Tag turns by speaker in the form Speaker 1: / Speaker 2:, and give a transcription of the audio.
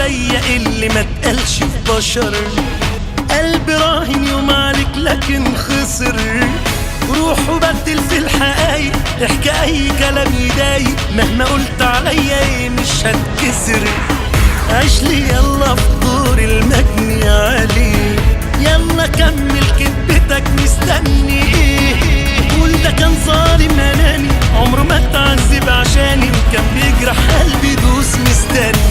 Speaker 1: عليا اللي ما تقالش في بشر. قلبي راهن يوم عليك لكن خسر، روح وبدل في الحقايق، احكي اي كلام يضايق، مهما قلت عليا ايه مش هتكسر. عيشلي يلا في دور المجني عليه، يلا كمل كدبتك مستني ايه. قول ده كان ظالم اناني، عمره ما اتعذب عشاني، وكان بيجرح قلبي دوس مستني.